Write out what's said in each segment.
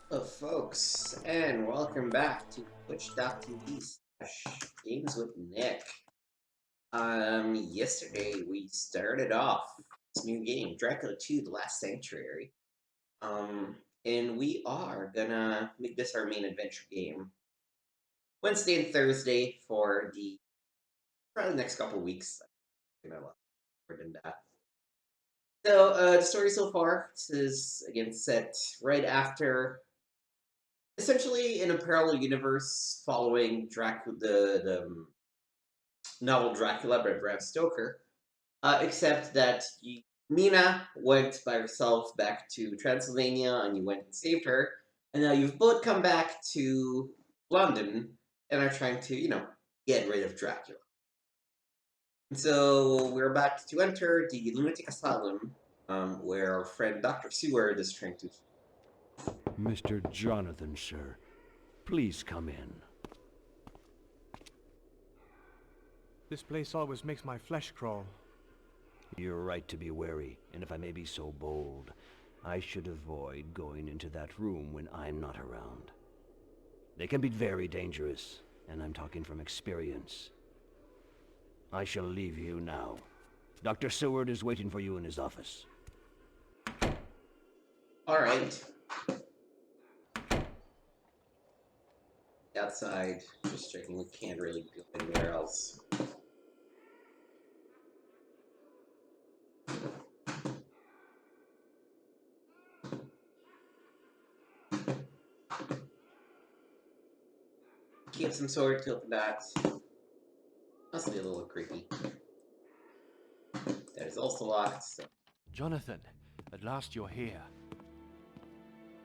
Hello, folks, and welcome back to twitch.tv/games with Nick. Yesterday we started off this new game, Dracula 2: The Last Sanctuary. And we are gonna make this our main adventure game Wednesday and Thursday for the probably the next couple weeks. I'm gonna lot more than that. So, the story so far, this is again set right after essentially in a parallel universe following Dracula, the novel Dracula by Bram Stoker, except that Mina went by herself back to Transylvania and you went and saved her, and now you've both come back to London and are trying to, get rid of Dracula. And so we're about to enter the lunatic asylum, where our friend Dr. Seward is trying to. Mr. Jonathan, sir. Please come in. This place always makes my flesh crawl. You're right to be wary, and if I may be so bold, I should avoid going into that room when I'm not around. They can be very dangerous, and I'm talking from experience. I shall leave you now. Dr. Seward is waiting for you in his office. All right. Outside, just checking we can't really go anywhere else. Keep some sword to open that. Must be a little creepy. That is also locked. So. Jonathan, at last you're here.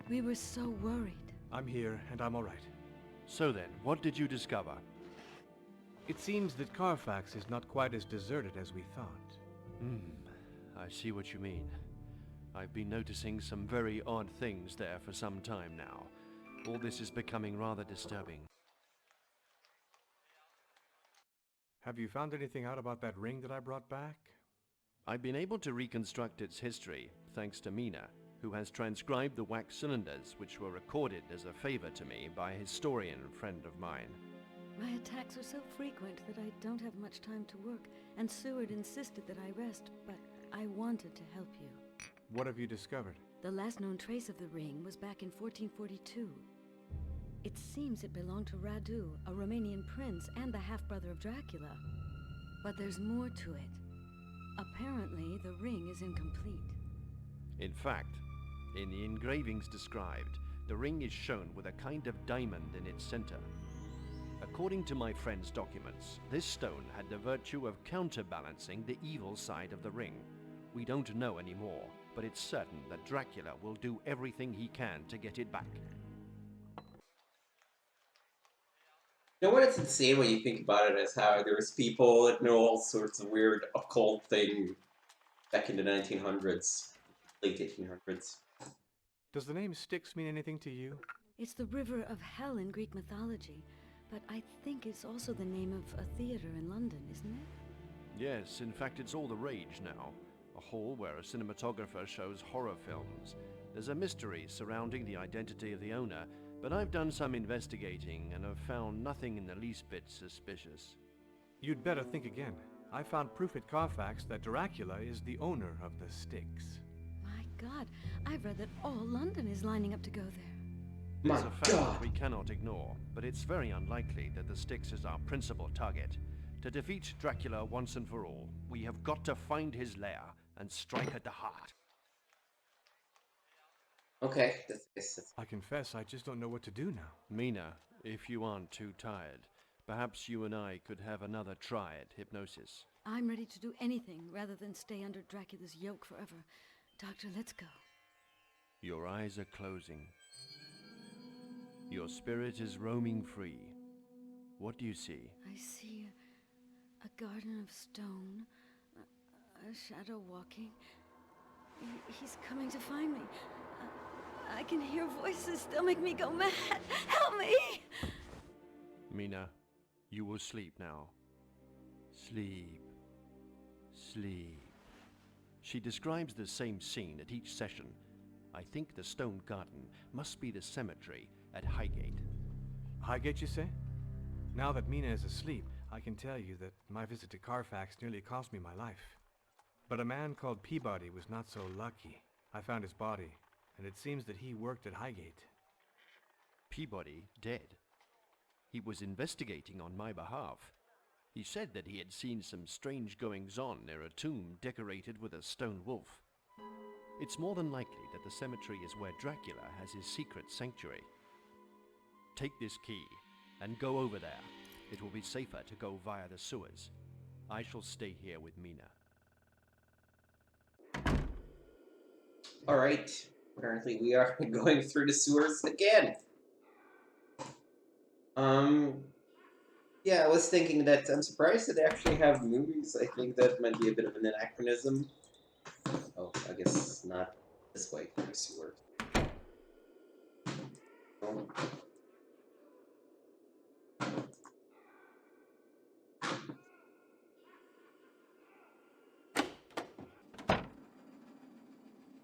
We were so worried. I'm here, and I'm all right. So then, what did you discover? It seems that Carfax is not quite as deserted as we thought. I see what you mean. I've been noticing some very odd things there for some time now. All this is becoming rather disturbing. Have you found anything out about that ring that I brought back? I've been able to reconstruct its history, thanks to Mina, who has transcribed the wax cylinders which were recorded as a favor to me by a historian friend of mine. My attacks are so frequent that I don't have much time to work, and Seward insisted that I rest, but I wanted to help you. What have you discovered? The last known trace of the ring was back in 1442. It seems it belonged to Radu, a Romanian prince and the half-brother of Dracula. But there's more to it. Apparently, the ring is incomplete. In fact, in the engravings described, the ring is shown with a kind of diamond in its center. According to my friend's documents, this stone had the virtue of counterbalancing the evil side of the ring. We don't know anymore, but it's certain that Dracula will do everything he can to get it back. You know what? It's insane when you think about it, is how there was people that know all sorts of weird occult thing back in the 1900s, late 1800s. Does the name Styx mean anything to you? It's the river of hell in Greek mythology, but I think it's also the name of a theater in London, isn't it? Yes, in fact it's all the rage now. A hall where a cinematographer shows horror films. There's a mystery surrounding the identity of the owner, but I've done some investigating and have found nothing in the least bit suspicious. You'd better think again. I found proof at Carfax that Dracula is the owner of the Styx. My God, I've read that all London is lining up to go there. My It's a fact God! that we cannot ignore, but it's very unlikely that the Styx is our principal target. To defeat Dracula once and for all, we have got to find his lair and strike at the heart. Okay, that's I confess, I just don't know what to do now. Mina, if you aren't too tired, perhaps you and I could have another try at hypnosis. I'm ready to do anything rather than stay under Dracula's yoke forever. Doctor, let's go. Your eyes are closing. Your spirit is roaming free. What do you see? I see a garden of stone, a shadow walking. He's coming to find me. I can hear voices. They'll make me go mad. Help me! Mina, you will sleep now. Sleep. Sleep. She describes the same scene at each session. I think the stone garden must be the cemetery at Highgate. Highgate, you say? Now that Mina is asleep, I can tell you that my visit to Carfax nearly cost me my life. But a man called Peabody was not so lucky. I found his body, and it seems that he worked at Highgate. Peabody dead. He was investigating on my behalf. He said that he had seen some strange goings-on near a tomb decorated with a stone wolf. It's more than likely that the cemetery is where Dracula has his secret sanctuary. Take this key and go over there. It will be safer to go via the sewers. I shall stay here with Mina. Alright. Apparently we are going through the sewers again. Yeah, I was thinking that I'm surprised that they actually have movies. I think that might be a bit of an anachronism. Oh, I guess not this way through the sewer. Oh.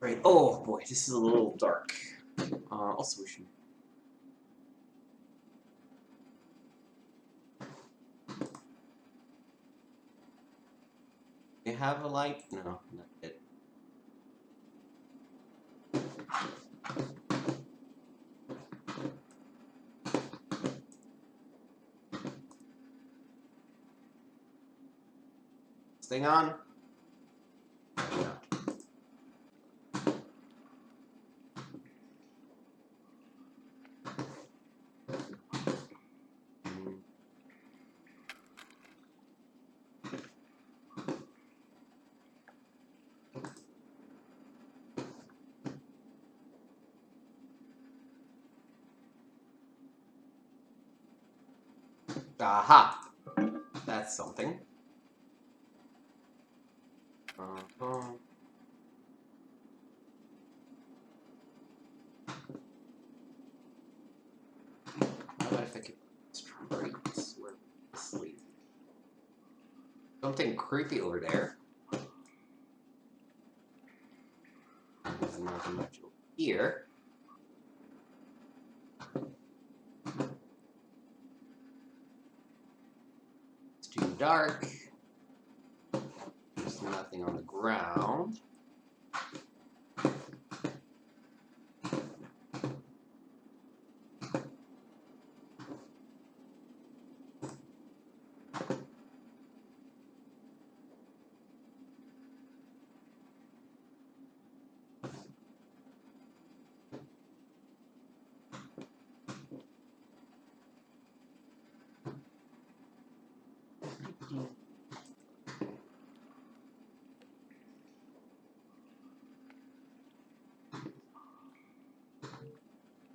Right. Oh boy, this is a little dark. Also, we should. You have a light? No, not yet. This thing on? No. Aha! That's something. Uh-huh. How about if I could straight where sleep? Something creepy over there. There's nothing much over here. It's too dark. There's nothing on the ground.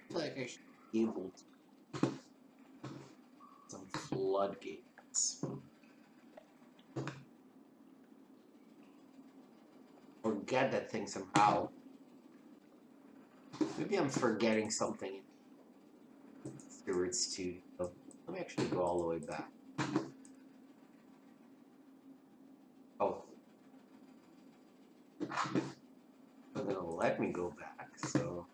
Like I should be able to some floodgates. Or get that thing somehow. Maybe I'm forgetting something in Stewart's too. Let me actually go all the way back. Oh. But it'll let me go back, so.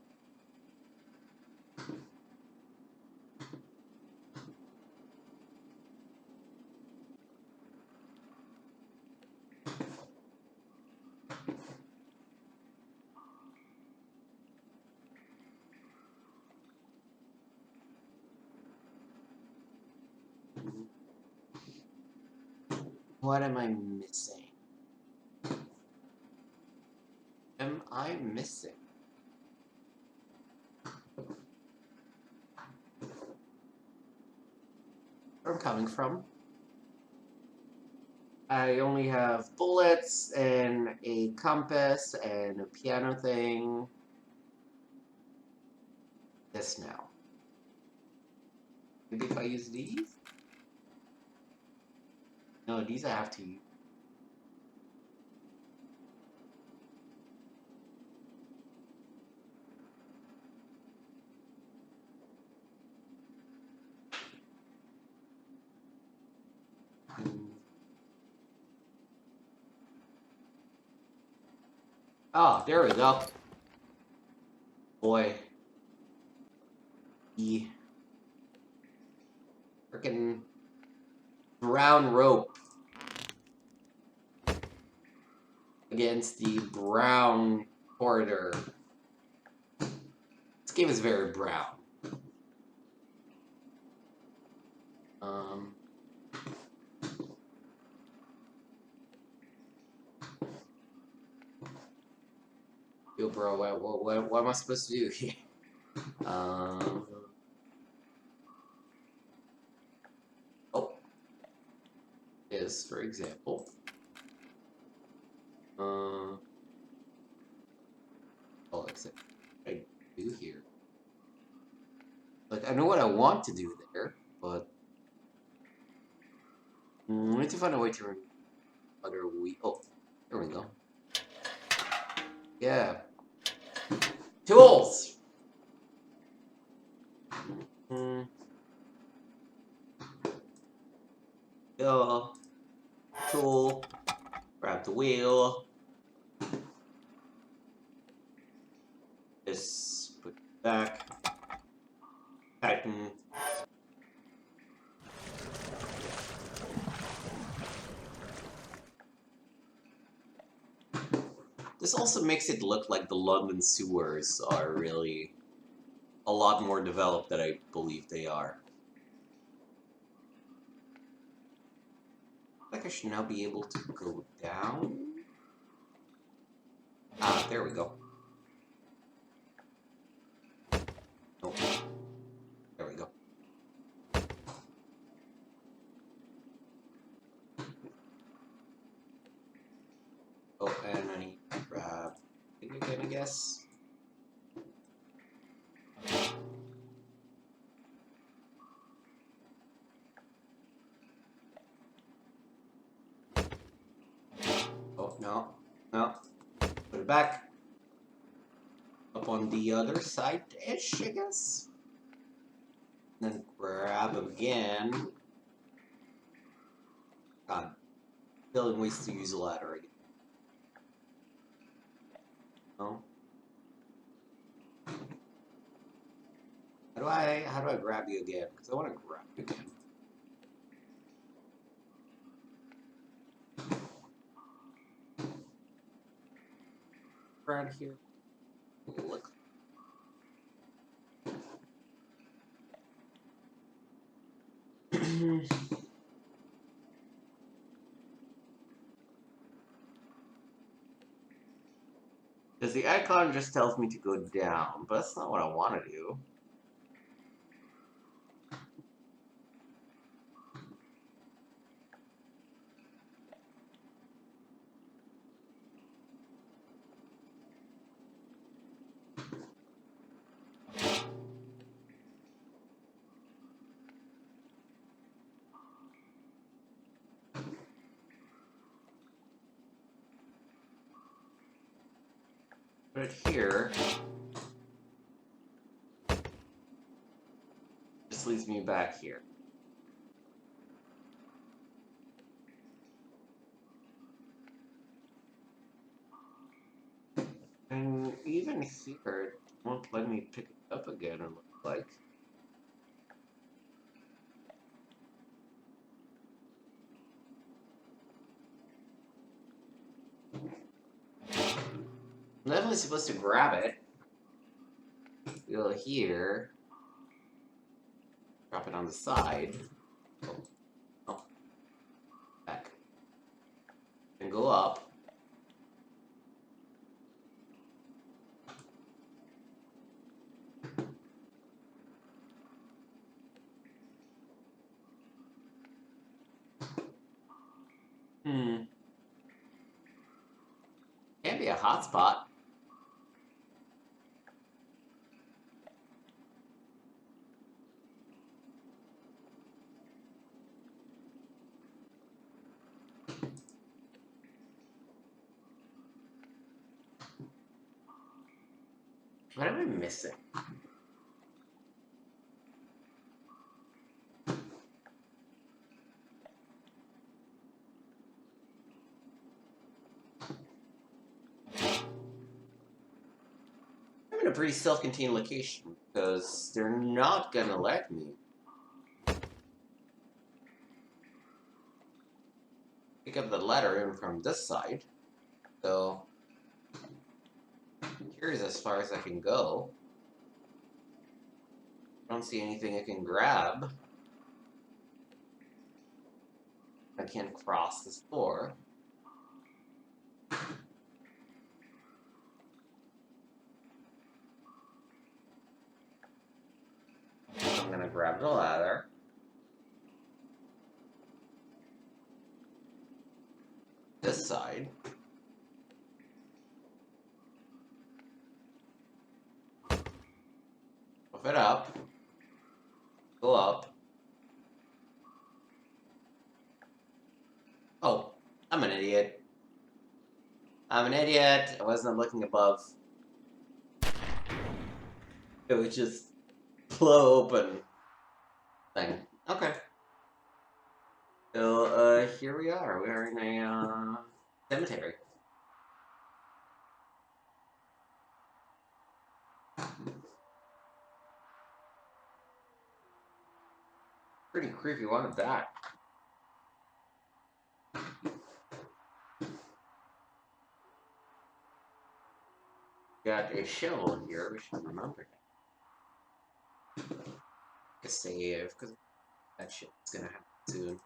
What am I missing? Am I missing? Where I'm coming from? I only have bullets and a compass and a piano thing. This now. Maybe if I use these? No, these I have to use. Oh, there we go. boy. The freaking brown rope against the brown corridor. This game is very brown. Yo, bro, what am I supposed to do here? Oh. Is, for example. Oh, except what I do here. Like, I know what I want to do there, but I need to find a way to other oh, there we go. Yeah. Tools! Tool. Grab the wheel. Just put it back. Tighten. This also makes it look like the London sewers are really a lot more developed than I believe they are. I think I should now be able to go down. Ah, there we go. Nope. There we go. Oh, and I need to grab it again, I guess. Oh, no. No. Put it back. Up on the other side-ish, I guess. Then grab again. God. Billion ways to use a ladder again. No. How do I grab you again? Because I want to grab you again. Around here. Look. Because the icon just tells me to go down, but that's not what I want to do. Put it here. Just leaves me back here. And even here, it won't let me pick it up again, it looks like. I'm definitely supposed to grab it. Go here. Drop it on the side. Oh. Back. And go up. Can't be a hotspot. What am I missing? a pretty self-contained location, because they're not gonna let me pick up the ladder in from this side. So here's as far as I can go. I don't see anything I can grab. I can't cross this floor. I'm gonna grab the ladder. This side. Move it up. Go up. Oh, I'm an idiot. I'm an idiot. I wasn't looking above. It was just blow open thing. Okay. So, here we are. We are in a, cemetery. Pretty creepy one of that. Got a shovel here, we should remember that. A save, because that shit's gonna happen soon.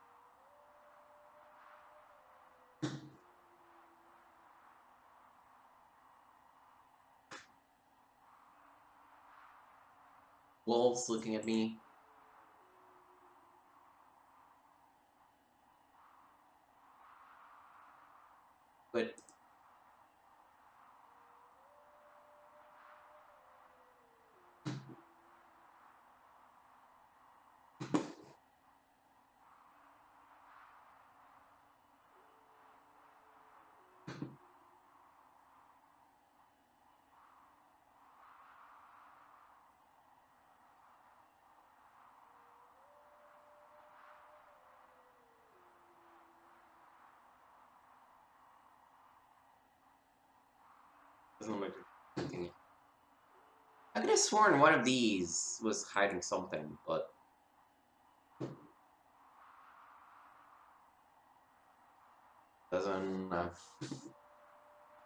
Wolves looking at me. But doesn't look like anything. I could have sworn one of these was hiding something, but doesn't. Went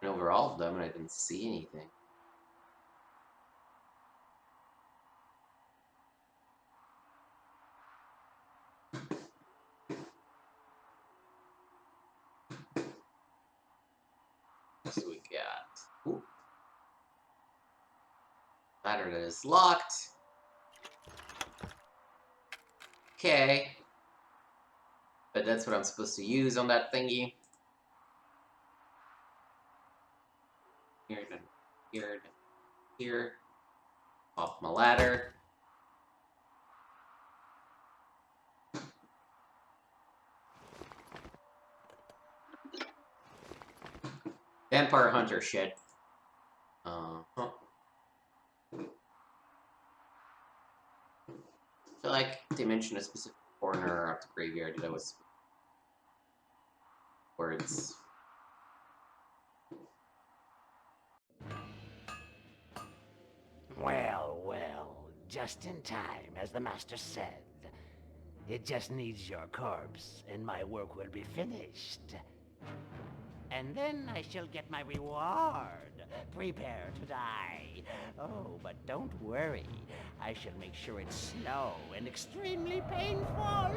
over all of them and I didn't see anything. So we got. Ooh. Ladder that is locked. Okay. But that's what I'm supposed to use on that thingy. Here, here, here. Off my ladder. Vampire Hunter shit. I feel like they mentioned a specific corner of the graveyard that was where it's. Well, well, just in time, as the master said. It just needs your corpse, and my work will be finished. And then I shall get my reward. Prepare to die. Oh, but don't worry. I shall make sure it's slow and extremely painful.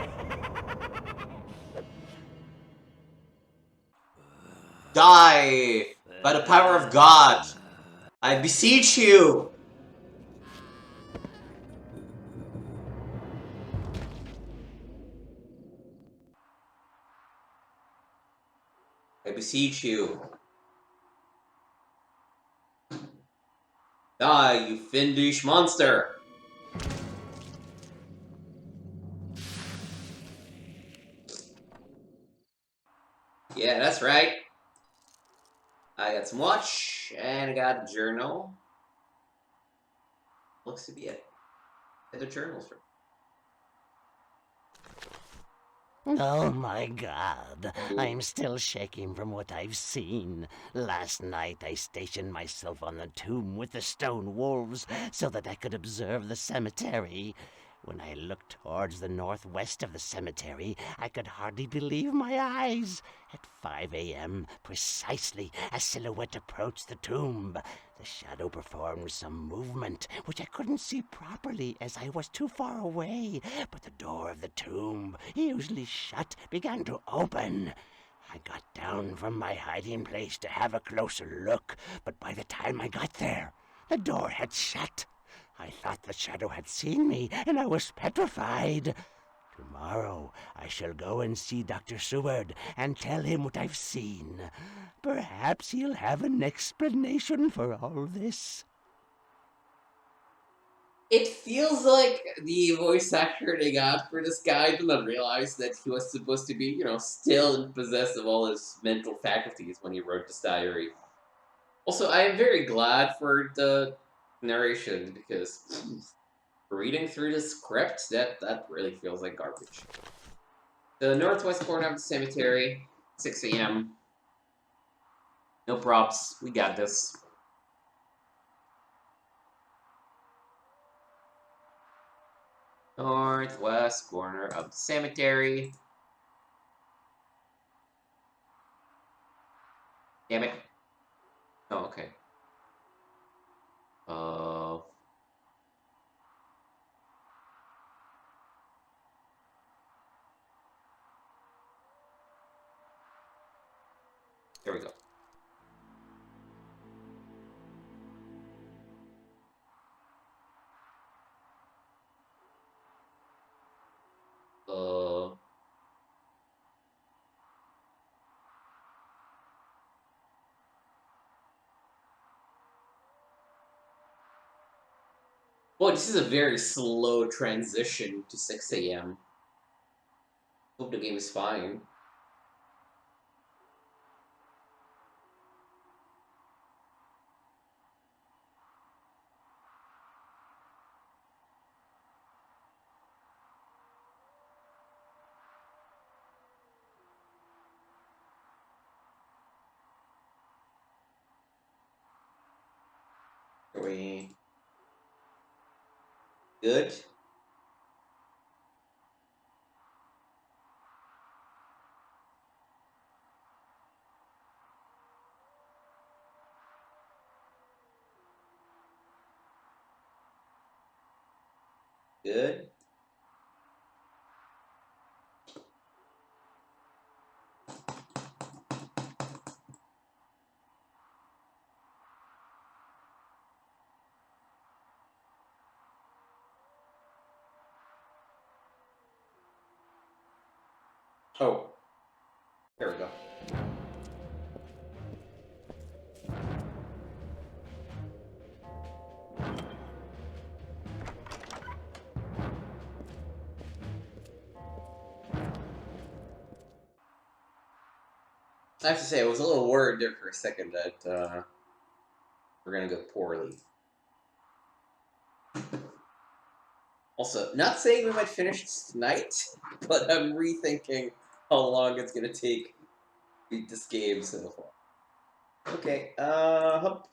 Die! By the power of God! I beseech you! I beseech you. Die, you fiendish monster! Yeah, that's right. I got some watch, and I got a journal. Looks to be it. And a journal for. Oh my god, I'm still shaking from what I've seen. Last night I stationed myself on the tomb with the stone wolves so that I could observe the cemetery. When I looked towards the northwest of the cemetery, I could hardly believe my eyes. At 5 a.m., precisely, a silhouette approached the tomb. The shadow performed some movement, which I couldn't see properly as I was too far away, but the door of the tomb, usually shut, began to open. I got down from my hiding place to have a closer look, but by the time I got there, the door had shut. I thought the shadow had seen me, and I was petrified. Tomorrow I shall go and see Dr. Seward and tell him what I've seen. Perhaps he'll have an explanation for all this. It feels like the voice actor they got for this guy did not realize that he was supposed to be, still in possess of all his mental faculties when he wrote this diary. Also, I am very glad for the narration because reading through the script, that really feels like garbage. The northwest corner of the cemetery, 6 a.m. No props, we got this. Northwest corner of the cemetery. Damn it. Oh, okay. There we go. Well, this is a very slow transition to 6 a.m. Hope the game is fine. Are we good? Good? Oh, there we go. I have to say, I was a little worried there for a second that we're gonna go poorly. Also, not saying we might finish this tonight, but I'm rethinking how long it's gonna take to beat this game so far. Okay, hup.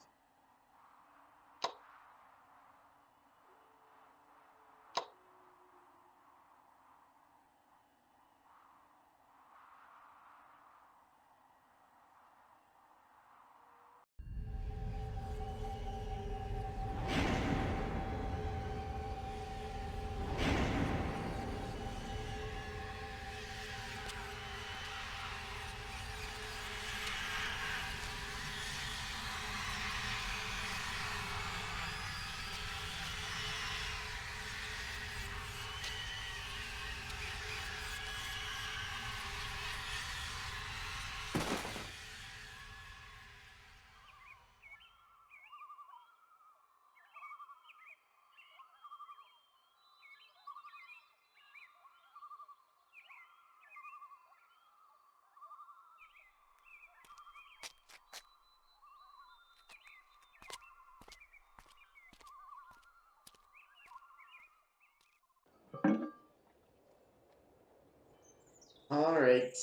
right.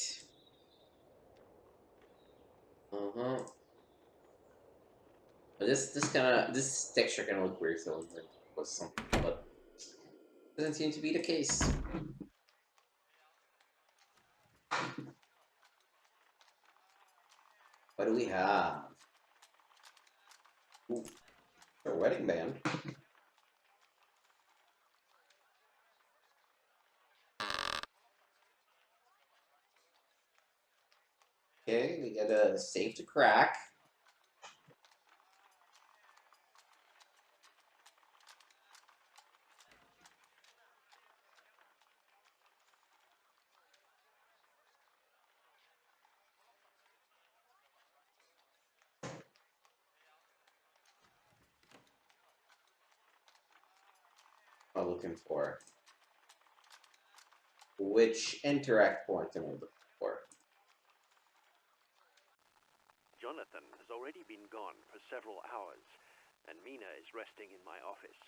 Uh-huh. But this texture kind of look weird, so it was something, but doesn't seem to be the case. What do we have? Ooh, a wedding band. Okay, we got a safe to crack. I'm looking for. Which interact point am I looking for? Jonathan has already been gone for several hours, and Mina is resting in my office.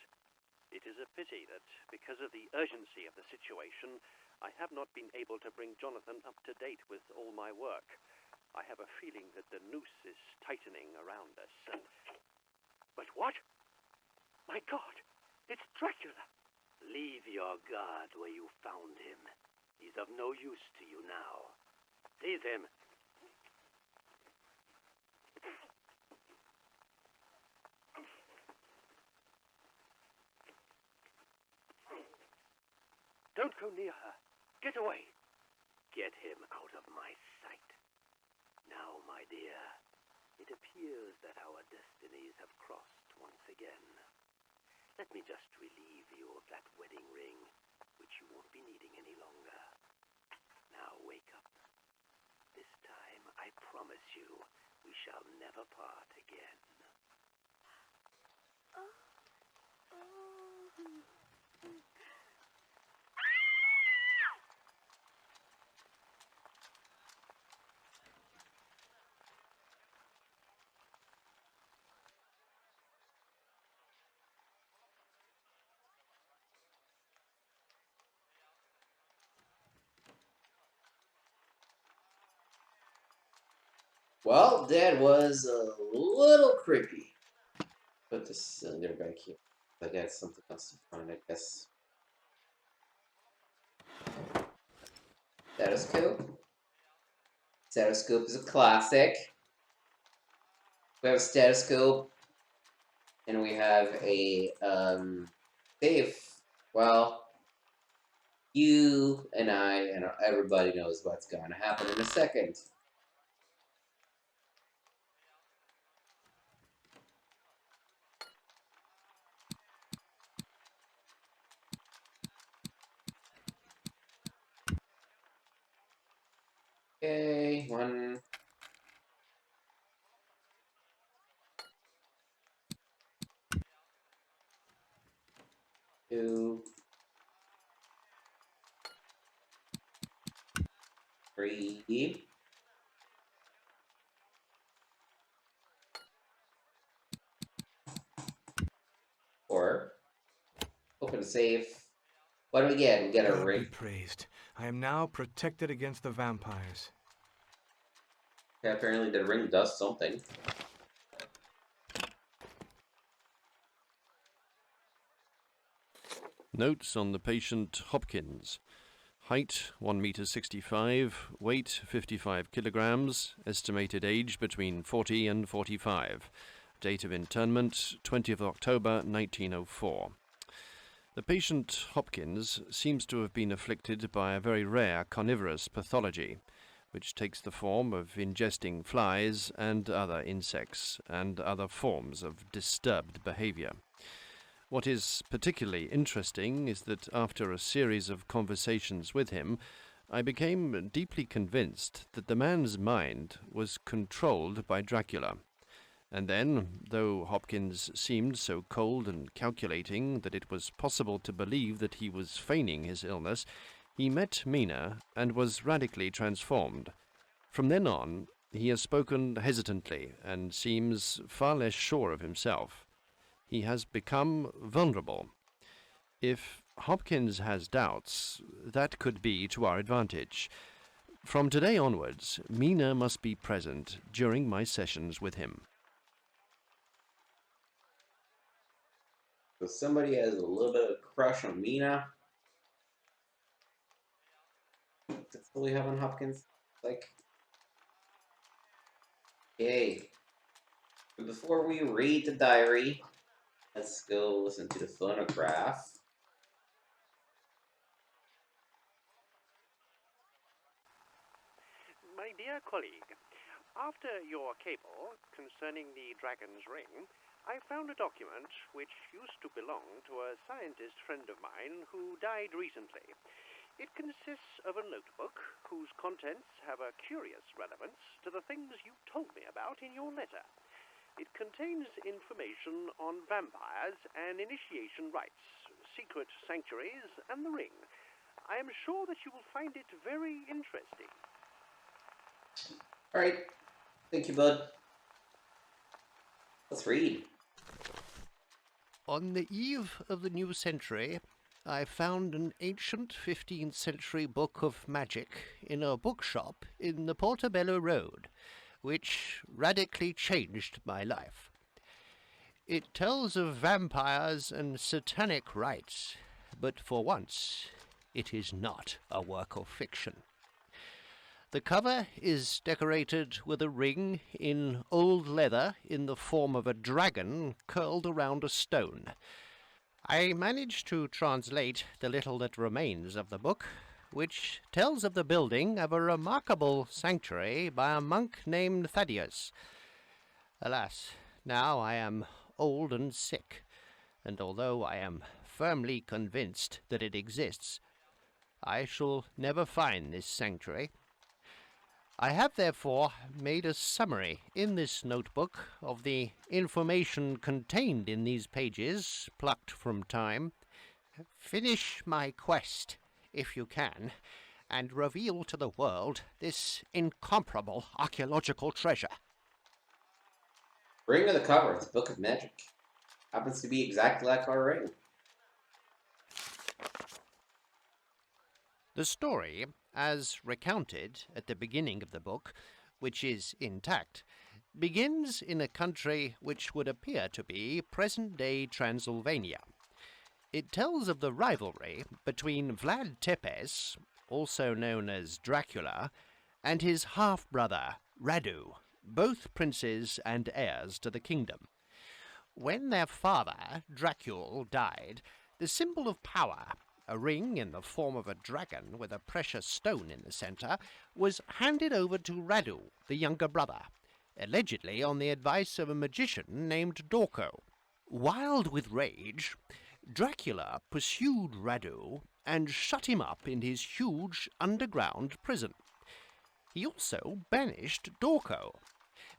It is a pity that, because of the urgency of the situation, I have not been able to bring Jonathan up to date with all my work. I have a feeling that the noose is tightening around us, and... But what? My God! It's Dracula! Leave your guard where you found him. He's of no use to you now. Seize him! Don't go near her. Get away. Get him out of my sight. Now, my dear, it appears that our destinies have crossed once again. Let me just relieve you of that wedding ring, which you won't be needing any longer. Now wake up. This time, I promise you, we shall never part again. Well, that was a little creepy. Put the cylinder back here. I got something else to find, I guess. Stethoscope. Stethoscope is a classic. We have a stethoscope, and we have a safe. Well, you and I and everybody knows what's going to happen in a second. Okay, 1, 2, 3. 4. Open the safe. What do we get? We get a God be ring. praised. I am now protected against the vampires. Okay, apparently the ring does something. Notes on the patient Hopkins. Height 1 meter 65, weight 55 kilograms, estimated age between 40 and 45. Date of internment 20th October 1904. The patient Hopkins seems to have been afflicted by a very rare carnivorous pathology, which takes the form of ingesting flies and other insects and other forms of disturbed behavior. What is particularly interesting is that after a series of conversations with him, I became deeply convinced that the man's mind was controlled by Dracula. And then, though Hopkins seemed so cold and calculating that it was possible to believe that he was feigning his illness, he met Mina and was radically transformed. From then on, he has spoken hesitantly and seems far less sure of himself. He has become vulnerable. If Hopkins has doubts, that could be to our advantage. From today onwards, Mina must be present during my sessions with him. So somebody has a little bit of a crush on Mina. That's what we have on Hopkins. Like, okay. But before we read the diary, let's go listen to the phonograph. My dear colleague, after your cable concerning the Dragon's Ring, I found a document which used to belong to a scientist friend of mine who died recently. It consists of a notebook whose contents have a curious relevance to the things you told me about in your letter. It contains information on vampires and initiation rites, secret sanctuaries, and the ring. I am sure that you will find it very interesting. All right. Thank you, bud. Let's read. On the eve of the new century, I found an ancient 15th century book of magic in a bookshop in the Portobello Road, which radically changed my life. It tells of vampires and satanic rites, but for once, it is not a work of fiction. The cover is decorated with a ring in old leather in the form of a dragon curled around a stone. I managed to translate the little that remains of the book, which tells of the building of a remarkable sanctuary by a monk named Thaddeus. Alas, now I am old and sick, and although I am firmly convinced that it exists, I shall never find this sanctuary. I have therefore made a summary in this notebook of the information contained in these pages, plucked from time. Finish my quest, if you can, and reveal to the world this incomparable archaeological treasure. Ring of the cover. It's a book of magic. Happens to be exactly like our ring. The story, as recounted at the beginning of the book, which is intact, begins in a country which would appear to be present-day Transylvania. It tells of the rivalry between Vlad Tepes, also known as Dracula, and his half-brother, Radu, both princes and heirs to the kingdom. When their father, Dracula, died, the symbol of power, a ring in the form of a dragon with a precious stone in the center, was handed over to Radu, the younger brother, allegedly on the advice of a magician named Dorco. Wild with rage, Dracula pursued Radu and shut him up in his huge underground prison. He also banished Dorco.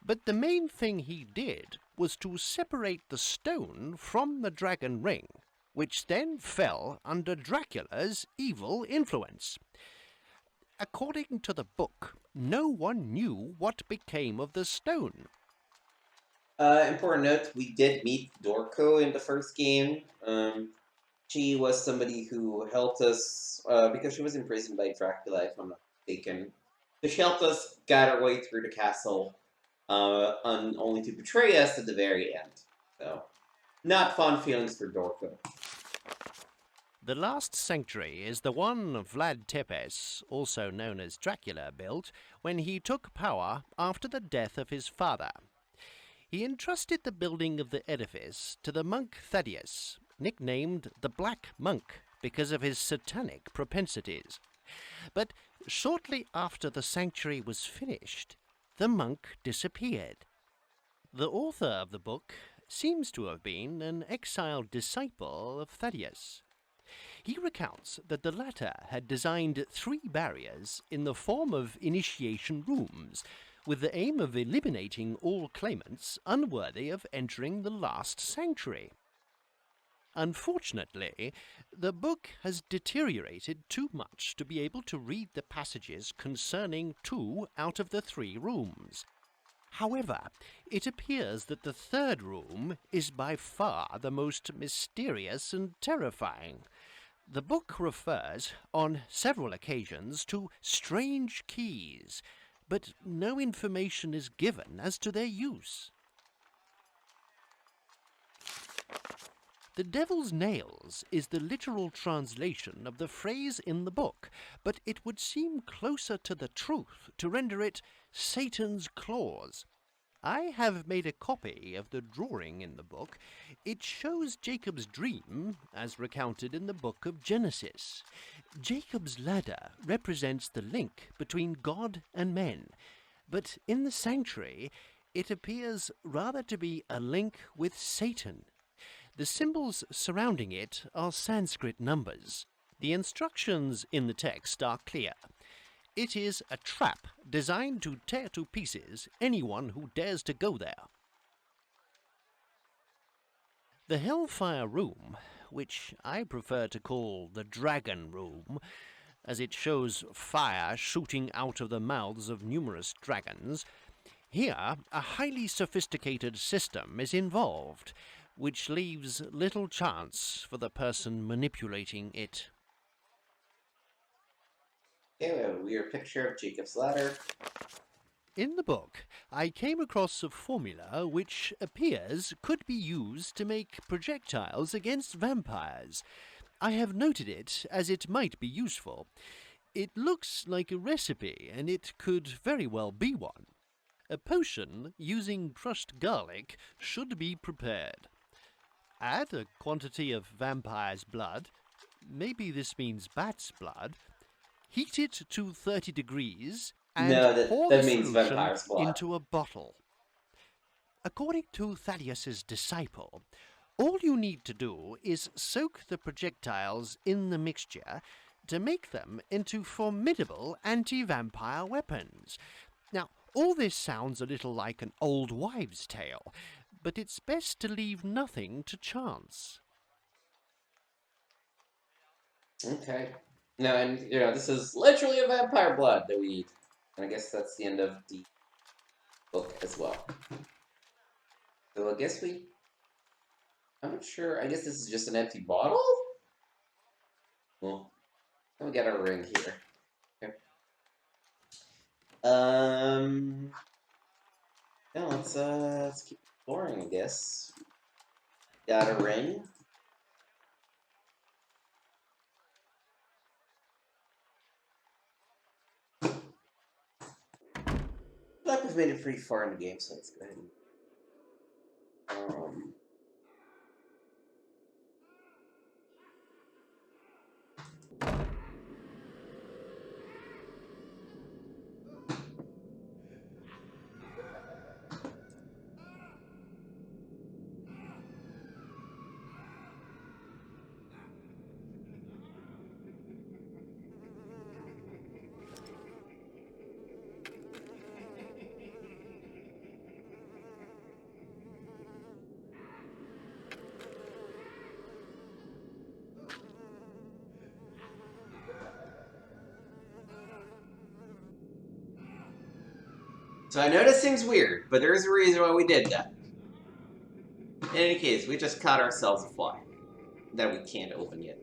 But the main thing he did was to separate the stone from the dragon ring, which then fell under Dracula's evil influence. According to the book, no one knew what became of the stone. Important note, we did meet Dorco in the first game. She was somebody who helped us, because she was imprisoned by Dracula, if I'm not mistaken. So she helped us get our way through the castle, only to betray us at the very end. So, not fond feelings for Dorco. The last sanctuary is the one Vlad Tepes, also known as Dracula, built when he took power after the death of his father. He entrusted the building of the edifice to the monk Thaddeus, nicknamed the Black Monk because of his satanic propensities. But shortly after the sanctuary was finished, the monk disappeared. The author of the book seems to have been an exiled disciple of Thaddeus. He recounts that the latter had designed 3 barriers in the form of initiation rooms, with the aim of eliminating all claimants unworthy of entering the last sanctuary. Unfortunately, the book has deteriorated too much to be able to read the passages concerning 2 out of the 3 rooms. However, it appears that the 3rd room is by far the most mysterious and terrifying. The book refers on several occasions to strange keys, but no information is given as to their use. The devil's nails is the literal translation of the phrase in the book, but it would seem closer to the truth to render it Satan's claws. I have made a copy of the drawing in the book. It shows Jacob's dream as recounted in the book of Genesis. Jacob's ladder represents the link between God and men, but in the sanctuary it appears rather to be a link with Satan. The symbols surrounding it are Sanskrit numbers. The instructions in the text are clear. It is a trap designed to tear to pieces anyone who dares to go there. The Hellfire Room, which I prefer to call the Dragon Room, as it shows fire shooting out of the mouths of numerous dragons, here a highly sophisticated system is involved, which leaves little chance for the person manipulating it. Okay, we have a weird picture of Jacob's ladder. In the book, I came across a formula which appears could be used to make projectiles against vampires. I have noted it as it might be useful. It looks like a recipe, and it could very well be one. A potion using crushed garlic should be prepared. Add a quantity of vampire's blood, maybe this means bat's blood, heat it to 30 degrees, and No, pour that the means solution vampire's blood. into a bottle. According to Thaddeus's disciple, all you need to do is soak the projectiles in the mixture to make them into formidable anti-vampire weapons. Now, all this sounds a little like an old wives' tale, but it's best to leave nothing to chance. Okay. No, and this is literally a vampire blood that we eat. And I guess that's the end of the book as well. So I guess I'm not sure. I guess this is just an empty bottle? Well, we got our ring here. Okay. Yeah, let's keep exploring, I guess. Got a ring. I feel like we've made it pretty far in the game, so let's go ahead and So I know this seems weird, but there is a reason why we did that. In any case, we just caught ourselves a fly that we can't open yet.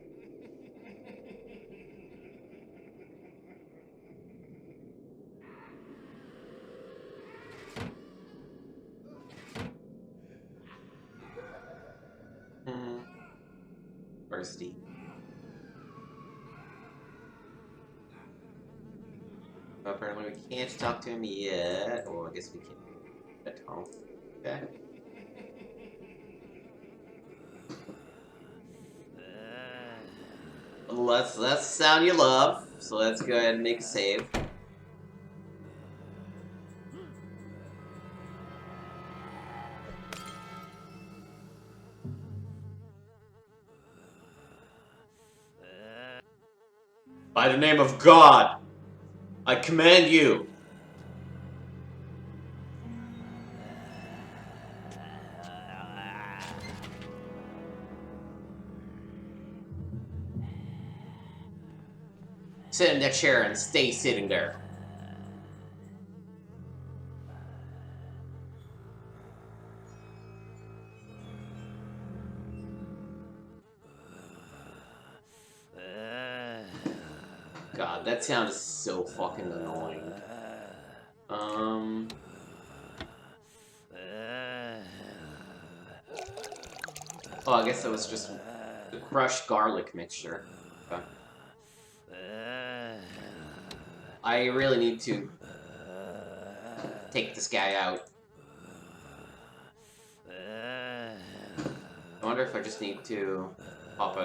Where's Steve? Apparently we can't talk to him yet. Well, I guess we can at home. Okay. That's the sound you love. So let's go ahead and make a save. By the name of God, I command you. Sit in that chair and stay sitting there. God, that sound is so fucking annoying. Oh, I guess that was just the crushed garlic mixture. Okay. I really need to take this guy out. I wonder if I just need to pop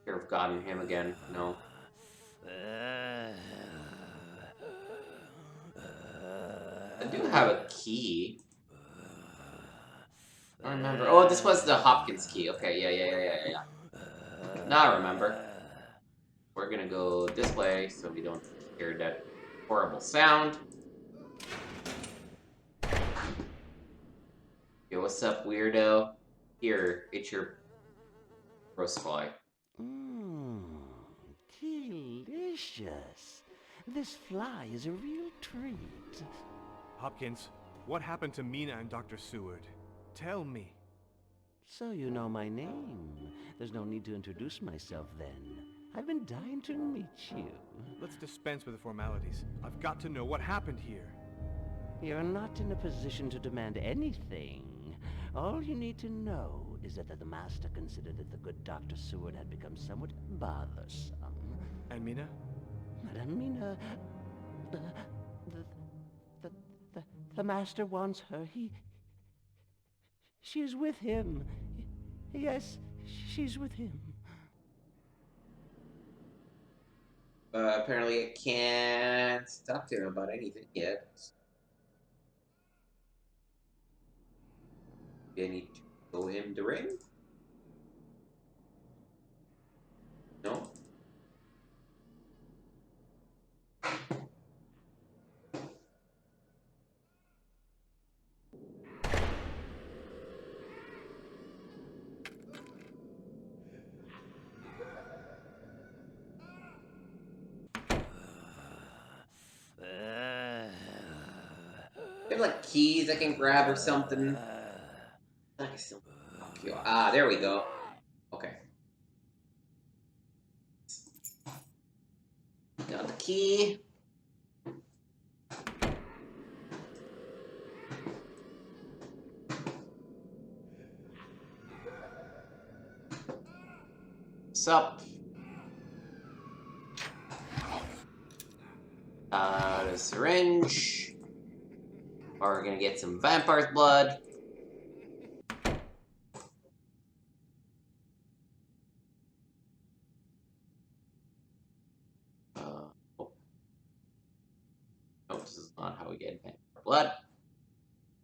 Fear of God in him again. No. I do have a key. I don't remember. Oh, this was the Hopkins key. Okay, yeah. Now I remember. We're gonna go this way so we don't hear that horrible sound. Yo, what's up, weirdo? Here, it's your roast fly. Mmm, delicious. This fly is a real treat. Hopkins, what happened to Mina and Dr. Seward? Tell me. So you know my name. There's no need to introduce myself then. I've been dying to meet you. Let's dispense with the formalities. I've got to know what happened here. You're not in a position to demand anything. All you need to know is that the Master considered that the good Dr. Seward had become somewhat bothersome. And Mina? Madame Mina, the Master wants her. She's with him. Yes, she's with him. Apparently I can't talk to him about anything yet. Do I need to show him the ring? No? Do you have like keys I can grab or something? I can still fuck you. Ah, there we go. Okay. Got the key. What's up? The syringe. Or we're gonna get some vampire's blood. Oh. No, this is not how we get vampire blood.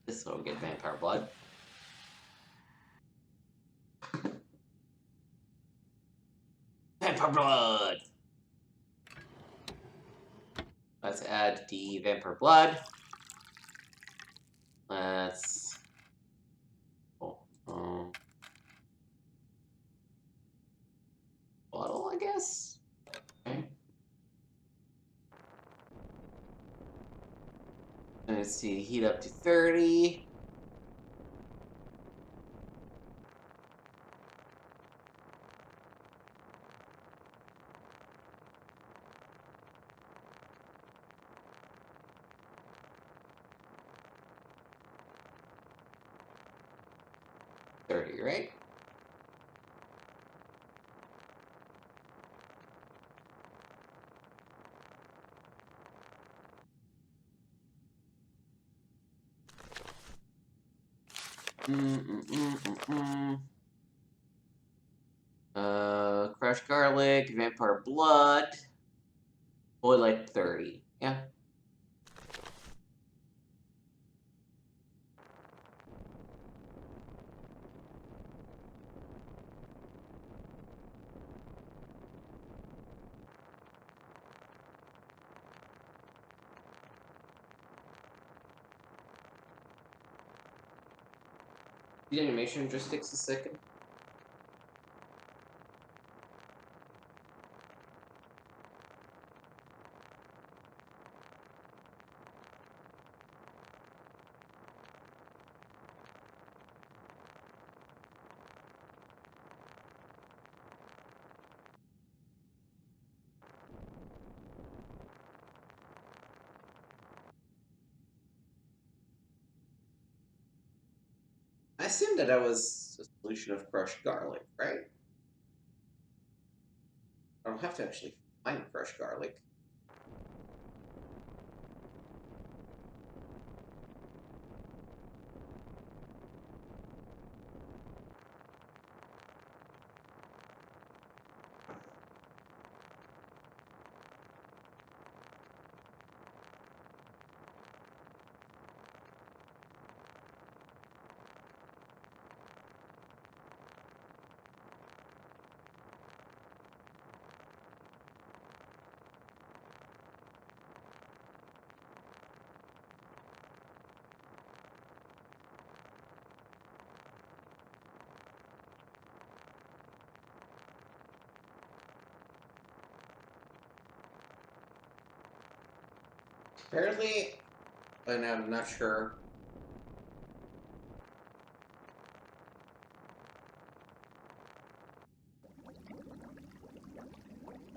This is how we get vampire blood. Vampire blood! Let's add the vampire blood. Let's... Oh, bottle, I guess? Okay. And let's see, heat up to 30. Right? Crushed garlic, vampire blood. Boil like 30. Yeah. The animation just takes a second. assumed that was a solution of crushed garlic, right? I don't have to actually find crushed garlic. Apparently, and I'm not sure.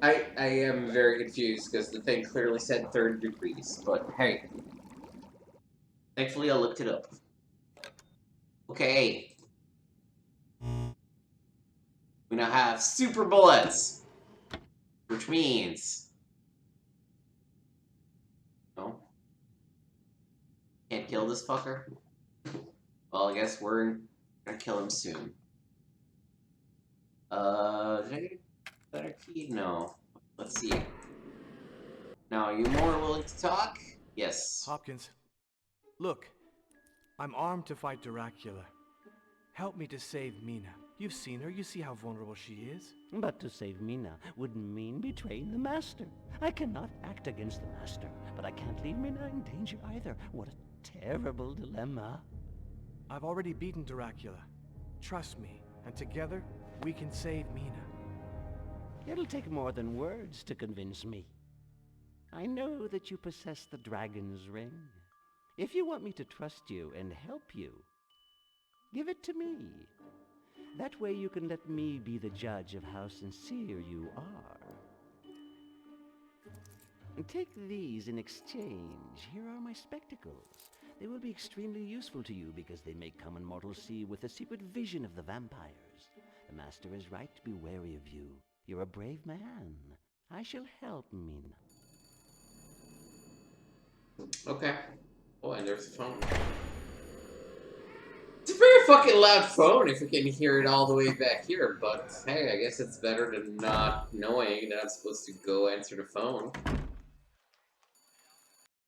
I am very confused because the thing clearly said third degrees, but hey. Thankfully I looked it up. Okay. We now have super bullets. Which means... No? Can't kill this fucker? Well, I guess we're gonna kill him soon. Did I get a better key? No. Let's see. Now, are you more willing to talk? Yes. Hopkins, look. I'm armed to fight Dracula. Help me to save Mina. You've seen her. You see how vulnerable she is. But to save Mina would mean betraying the Master. I cannot act against the Master, but I can't leave Mina in danger either. What a terrible dilemma. I've already beaten Dracula. Trust me, and together, we can save Mina. It'll take more than words to convince me. I know that you possess the dragon's ring. If you want me to trust you and help you, give it to me. That way you can let me be the judge of how sincere you are. Take these in exchange. Here are my spectacles. They will be extremely useful to you because they make common mortals see with a secret vision of the vampires. The Master is right to be wary of you. You're a brave man. I shall help Mina. Okay. Oh, and there's the phone. It's a very fucking loud phone if you can hear it all the way back here, but hey, I guess it's better than not knowing that I'm supposed to go answer the phone.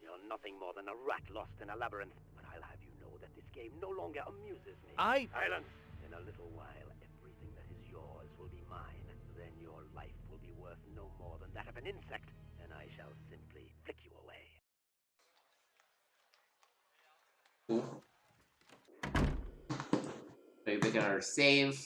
You're nothing more than a rat lost in a labyrinth, but I'll have you know that this game no longer amuses me. Silence! In a little while, everything that is yours will be mine. Then your life will be worth no more than that of an insect, and I shall simply flick you away. Cool. Maybe we can our save.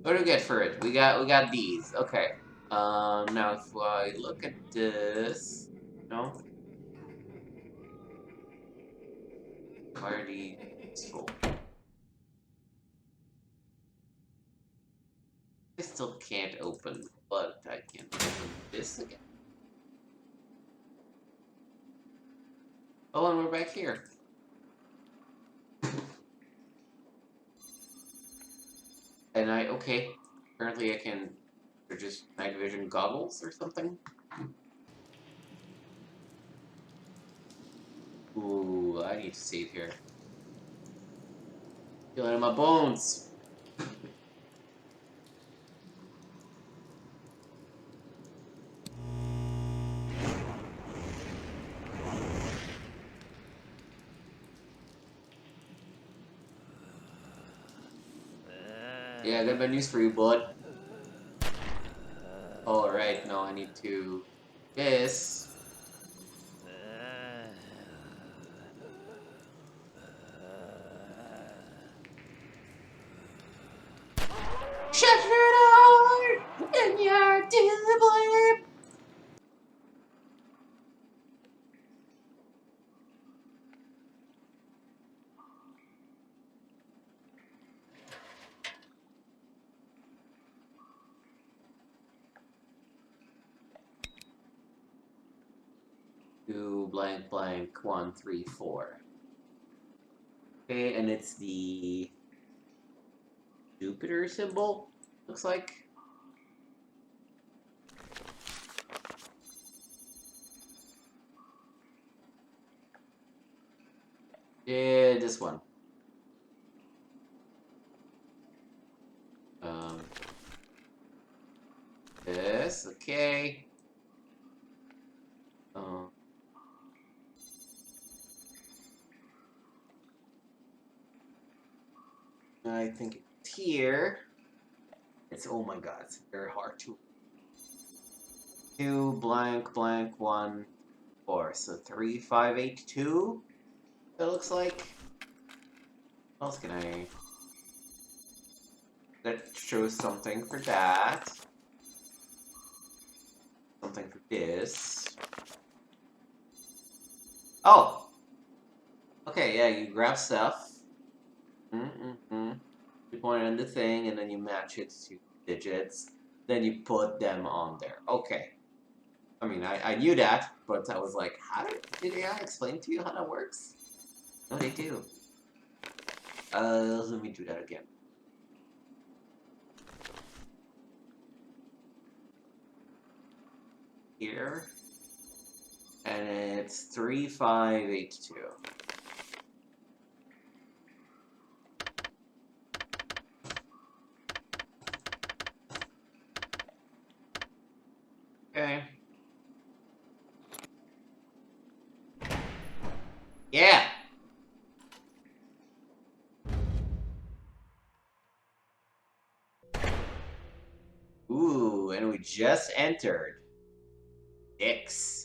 What do we get for it? We got these. Okay. Now if I look at this, no. Why are these full? I still can't open, but I can open this again. Oh, and we're back here. And okay. Apparently I can, they're just night vision goggles or something. Ooh, I need to save here. Feel it in my bones. Yeah, I got bad news for you, bud. Alright, no, I need to... This. Shut your door! And you're disciplined! 2 blank blank 1 3 4. Okay, and it's the Jupiter symbol, looks like. Yeah, this one. This, okay. I think it's here. It's, oh my god, it's very hard to. 2 blank blank 1 4. So 3 5 8 2. It looks like. What else can I? That shows something for that. Something for this. Oh! Okay, yeah, you grab stuff. You point it on the thing, and then you match it to digits. Then you put them on there. Okay. I mean, I knew that, but I was like, how did AI explain to you how that works? No, they do. Let me do that again. Here. And it's 3 5 8 2. Okay. Yeah. Ooh, and we just entered 6.